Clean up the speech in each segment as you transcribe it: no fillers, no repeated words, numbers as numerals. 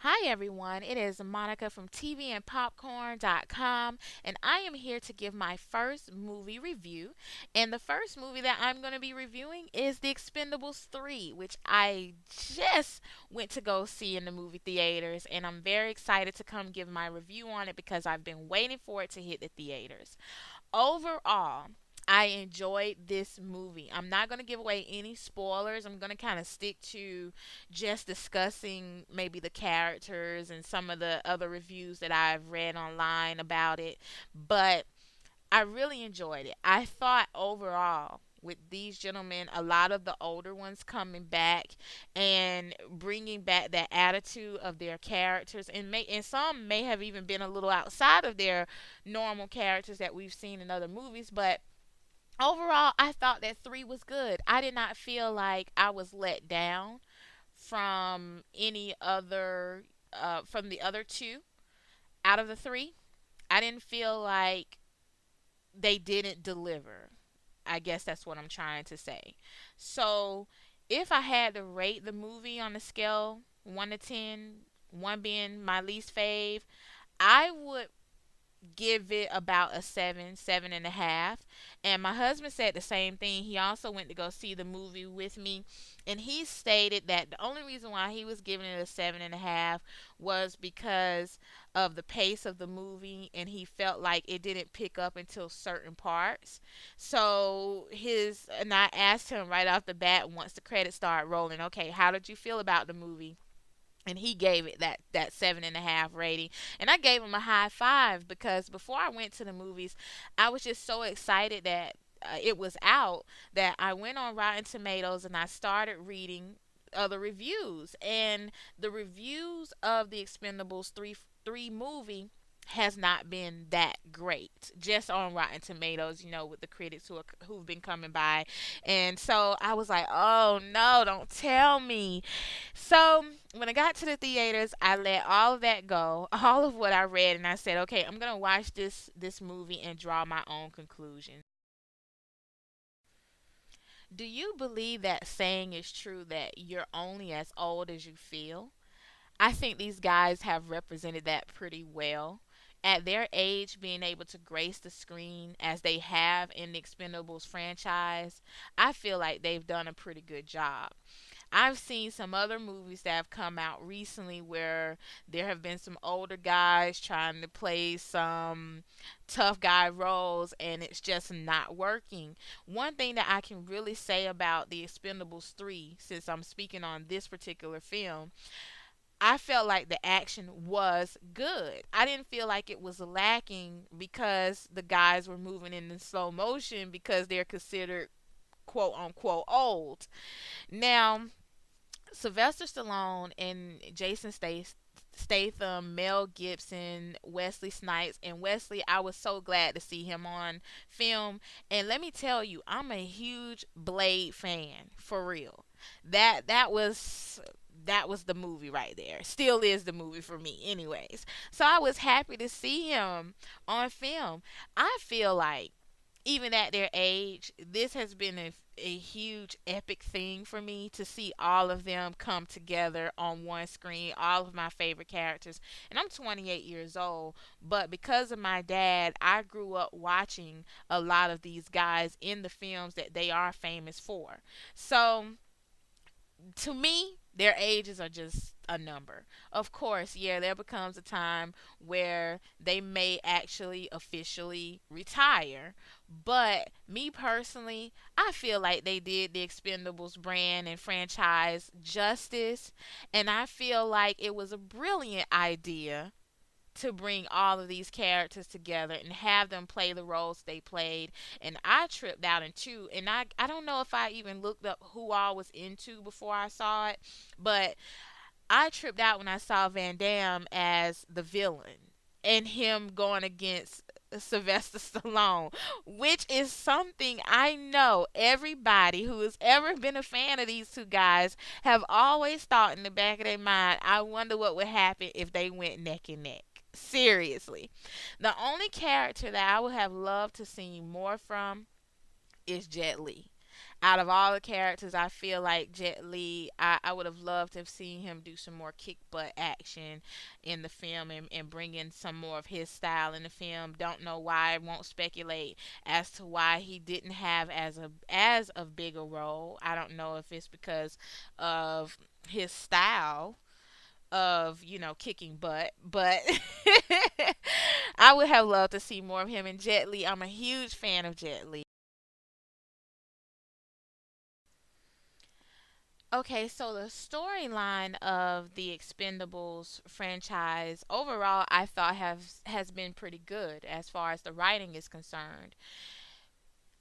Hi everyone, it is Monica from TV&Popcorn.com, and I am here to give my first movie review. And the first movie that I'm going to be reviewing is The Expendables 3, which I just went to go see in the movie theaters, and I'm very excited to come give my review on it because I've been waiting for it to hit the theaters. Overall, I enjoyed this movie. I'm not going to give away any spoilers. I'm going to kind of stick to just discussing maybe the characters and some of the other reviews that I've read online about it. But I really enjoyed it. I thought overall, with these gentlemen, a lot of the older ones coming back and bringing back that attitude of their characters, and some may have even been a little outside of their normal characters that we've seen in other movies, but overall, I thought that 3 was good. I did not feel like I was let down from any other from the other two out of the 3. I didn't feel like they didn't deliver. I guess that's what I'm trying to say. So, if I had to rate the movie on a scale 1 to 10, 1 being my least fave, I would give it about a 7, 7.5. And my husband said the same thing. He also went to go see the movie with me, and he stated that the only reason why he was giving it a 7.5 was because of the pace of the movie, and he felt like it didn't pick up until certain parts. So his and I asked him right off the bat once the credits started rolling, okay, how did you feel about the movie? And he gave it that 7.5 rating, and I gave him a high five because before I went to the movies, I was just so excited that it was out that I went on Rotten Tomatoes and I started reading other reviews, and the reviews of the Expendables 3 movie has not been that great just on Rotten Tomatoes, with the critics who've been coming by. And so I was like, "Oh no, don't tell me." So when I got to the theaters, I let all of that go, all of what I read, and I said, "Okay, I'm gonna watch this movie and draw my own conclusions." Do you believe that saying is true that you're only as old as you feel? I think these guys have represented that pretty well. At their age, being able to grace the screen as they have in the Expendables franchise, I feel like they've done a pretty good job. I've seen some other movies that have come out recently where there have been some older guys trying to play some tough guy roles, and it's just not working. One thing that I can really say about The Expendables 3, since I'm speaking on this particular film, I felt like the action was good. I didn't feel like it was lacking because the guys were moving in slow motion because they're considered quote unquote old. Now, Sylvester Stallone and Statham, Mel Gibson, Wesley Snipes, and Wesley, I was so glad to see him on film. And let me tell you, I'm a huge Blade fan for real. That was the movie right there. Still is the movie for me, anyways. So I was happy to see him on film. I feel like even at their age, this has been a huge epic thing for me to see all of them come together on one screen, all of my favorite characters. And I'm 28 years old, but because of my dad, I grew up watching a lot of these guys in the films that they are famous for. So to me, their ages are just a number. Of course, yeah, there becomes a time where they may actually officially retire. But me personally, I feel like they did the Expendables brand and franchise justice. And I feel like it was a brilliant idea to bring all of these characters together and have them play the roles they played. And I tripped out in two, and I don't know if I even looked up who all was into before I saw it, but I tripped out when I saw Van Damme as the villain and him going against Sylvester Stallone, which is something I know everybody who has ever been a fan of these two guys have always thought in the back of their mind. I wonder what would happen if they went neck and neck. Seriously. The only character that I would have loved to see more from is Jet Li. Out of all the characters, I feel like Jet Li, I would have loved to have seen him do some more kick butt action in the film, and bring in some more of his style in the film. Don't know why, won't speculate as to why he didn't have as a bigger role. I don't know if it's because of his style of kicking butt, but I would have loved to see more of him and Jet Li. I'm a huge fan of Jet Li. Okay, so the storyline of the Expendables franchise overall, I thought has been pretty good as far as the writing is concerned.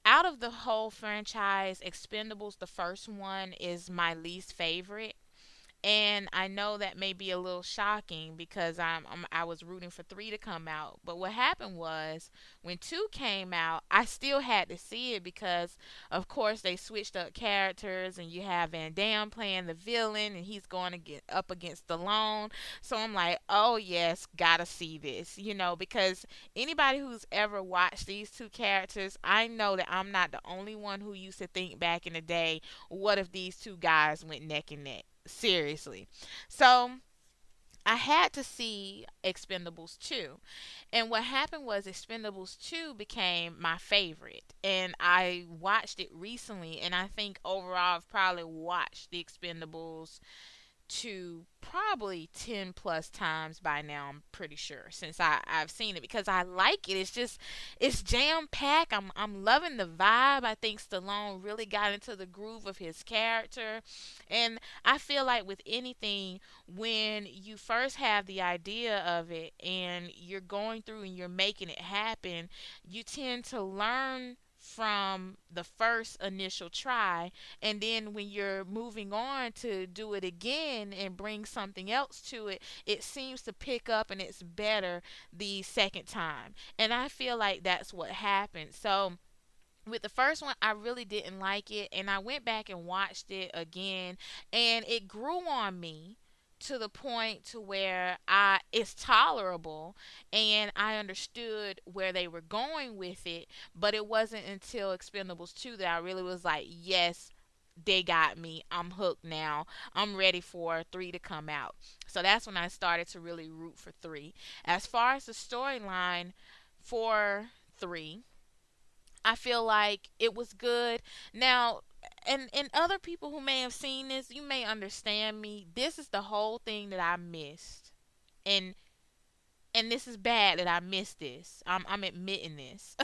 Out of the whole franchise, Expendables, the first one, is my least favorite. And I know that may be a little shocking because I was rooting for three to come out. But what happened was when two came out, I still had to see it because, of course, they switched up characters, and you have Van Damme playing the villain, and he's going to get up against Stallone. So I'm like, oh yes, gotta see this, because anybody who's ever watched these two characters, I know that I'm not the only one who used to think back in the day, what if these two guys went neck and neck? Seriously. So I had to see Expendables 2. And what happened was Expendables 2 became my favorite. And I watched it recently, and I think overall I've probably watched the Expendables to probably 10 plus times by now, I'm pretty sure, since I've seen it, because I like it. It's jam packed. I'm loving the vibe. I think Stallone really got into the groove of his character. And I feel like with anything, when you first have the idea of it and you're going through and you're making it happen, you tend to learn from the first initial try, and then when you're moving on to do it again and bring something else to it, it seems to pick up and it's better the second time. And I feel like that's what happened. So with the first one, I really didn't like it, and I went back and watched it again, and it grew on me to the point to where I it's tolerable, and I understood where they were going with it. But it wasn't until Expendables 2 that I really was like, yes, they got me. I'm hooked now. I'm ready for 3 to come out. So that's when I started to really root for 3. As far as the storyline for 3, I feel like it was good. Now, and other people who may have seen this, you may understand me. This is the whole thing that I missed. And and this is bad that I missed this. I'm admitting this.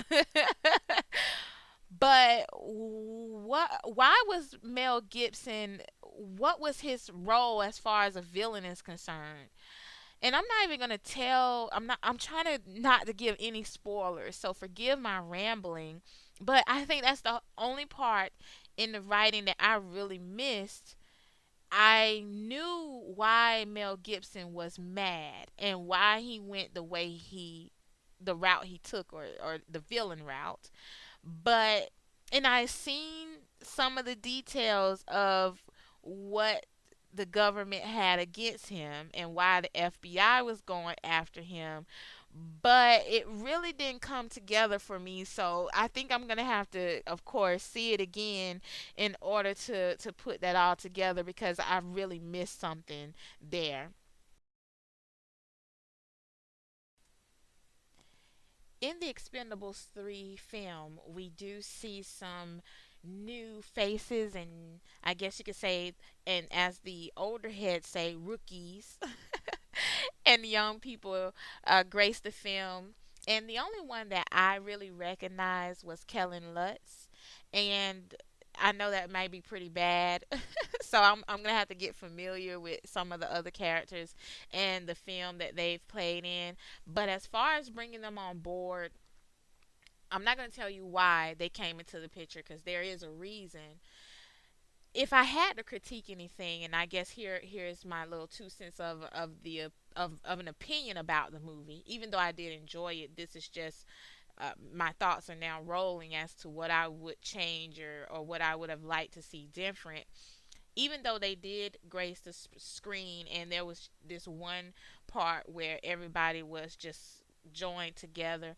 But why was Mel Gibson, what was his role as far as a villain is concerned? And I'm not even gonna tell. I'm trying to not to give any spoilers, so forgive my rambling. But I think that's the only part in the writing that I really missed. I knew why Mel Gibson was mad and why he went the route he took, or the villain route. But and I seen some of the details of what the government had against him and why the FBI was going after him, but it really didn't come together for me. So I think I'm gonna have to, of course, see it again in order to put that all together, because I really missed something there. In the Expendables 3 film, we do see some new faces, and I guess you could say, and as the older heads say, rookies, and young people grace the film. And the only one that I really recognized was Kellen Lutz. And I know that might be pretty bad. So I'm going to have to get familiar with some of the other characters and the film that they've played in. But as far as bringing them on board, I'm not going to tell you why they came into the picture, because there is a reason. If I had to critique anything, and I guess here's my little 2 cents of an opinion about the movie. Even though I did enjoy it, this is just my thoughts are now rolling as to what I would change, or what I would have liked to see different. Even though they did grace the screen, and there was this one part where everybody was just joined together,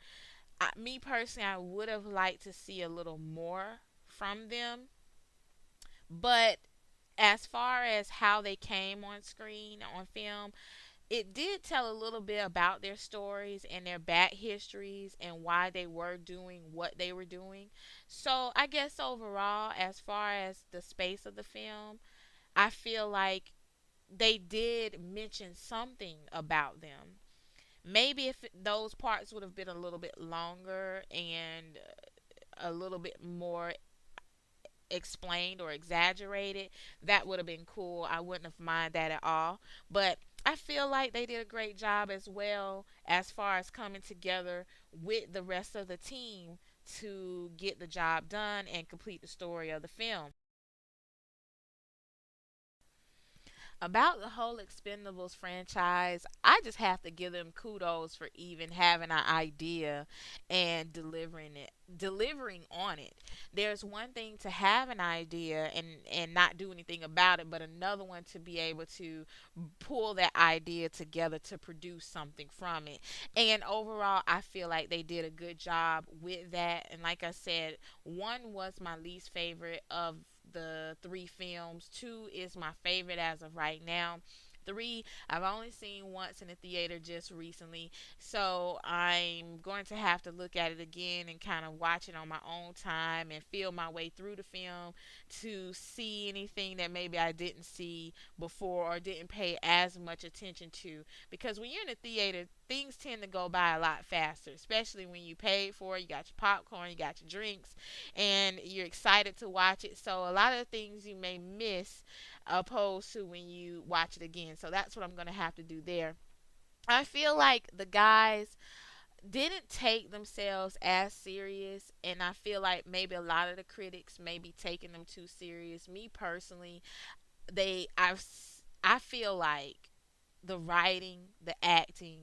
me personally, I would have liked to see a little more from them. But as far as how they came on screen, on film, it did tell a little bit about their stories and their back histories and why they were doing what they were doing. So I guess overall, as far as the space of the film, I feel like they did mention something about them. Maybe if those parts would have been a little bit longer and a little bit more explained or exaggerated, that would have been cool. I wouldn't have minded that at all. But I feel like they did a great job as well as far as coming together with the rest of the team to get the job done and complete the story of the film. About the whole Expendables franchise, I just have to give them kudos for even having an idea and delivering on it. There's one thing to have an idea and not do anything about it, but another one to be able to pull that idea together to produce something from it. And overall, I feel like they did a good job with that. And like I said, one was my least favorite of the three films. Two is my favorite as of right now. Three, I've only seen once in the theater just recently, so I'm going to have to look at it again and kind of watch it on my own time and feel my way through the film to see anything that maybe I didn't see before or didn't pay as much attention to. Because when you're in the theater, things tend to go by a lot faster, especially when you paid for it. You got your popcorn, you got your drinks, and you're excited to watch it. So a lot of the things you may miss opposed to when you watch it again. So that's what I'm going to have to do there. I feel like the guys didn't take themselves as serious, and I feel like maybe a lot of the critics may be taking them too serious. Me personally, I feel like the writing, the acting,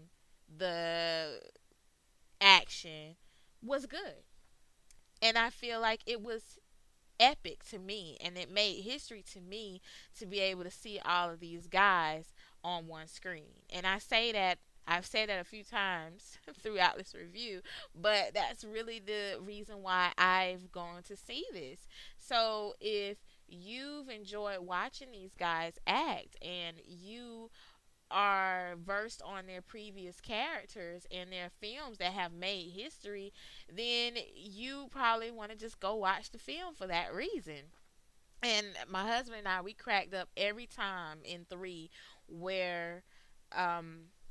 the action was good. And I feel like it was epic to me, and it made history to me to be able to see all of these guys on one screen. And I've said that a few times throughout this review, but that's really the reason why I've gone to see this. So if you've enjoyed watching these guys act and you are versed on their previous characters and their films that have made history, then you probably want to just go watch the film for that reason. And my husband and I, we cracked up every time in three where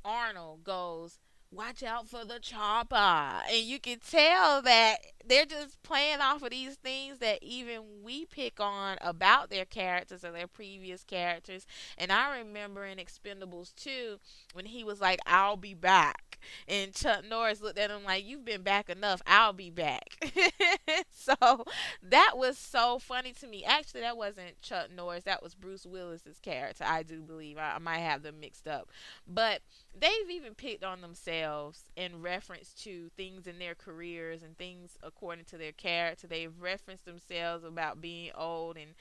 Arnold goes, "Watch out for the chopper," and you can tell that they're just playing off of these things that even we pick on about their characters or their previous characters. And I remember in Expendables 2 when he was like, "I'll be back," and Chuck Norris looked at him like, "You've been back enough. I'll be back." So that was so funny to me. Actually, that wasn't Chuck Norris. That was Bruce Willis's character. I do believe I might have them mixed up, but they've even picked on themselves in reference to things in their careers and things according to their character. They've referenced themselves about being old and,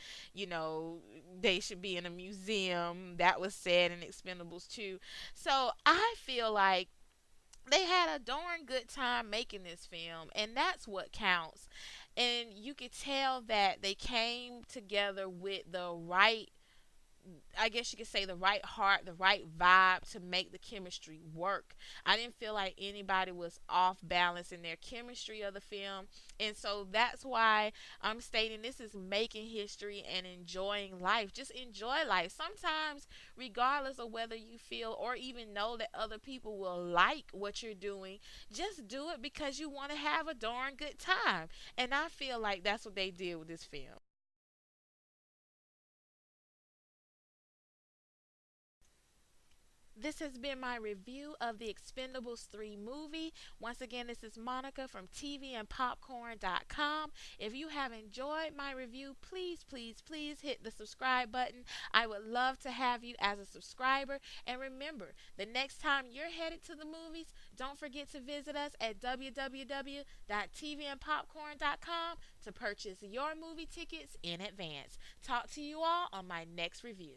they should be in a museum. That was said in Expendables 2. So I feel like they had a darn good time making this film, and that's what counts. And you could tell that they came together with the right, I guess you could say, the right heart, the right vibe to make the chemistry work. I didn't feel like anybody was off balance in their chemistry of the film. And so that's why I'm stating this is making history and enjoying life. Just enjoy life. Sometimes, regardless of whether you feel or even know that other people will like what you're doing, just do it because you want to have a darn good time. And I feel like that's what they did with this film. This has been my review of the Expendables 3 movie. Once again, this is Monica from TVandPopcorn.com. If you have enjoyed my review, please, please, please hit the subscribe button. I would love to have you as a subscriber. And remember, the next time you're headed to the movies, don't forget to visit us at www.tvandpopcorn.com to purchase your movie tickets in advance. Talk to you all on my next review.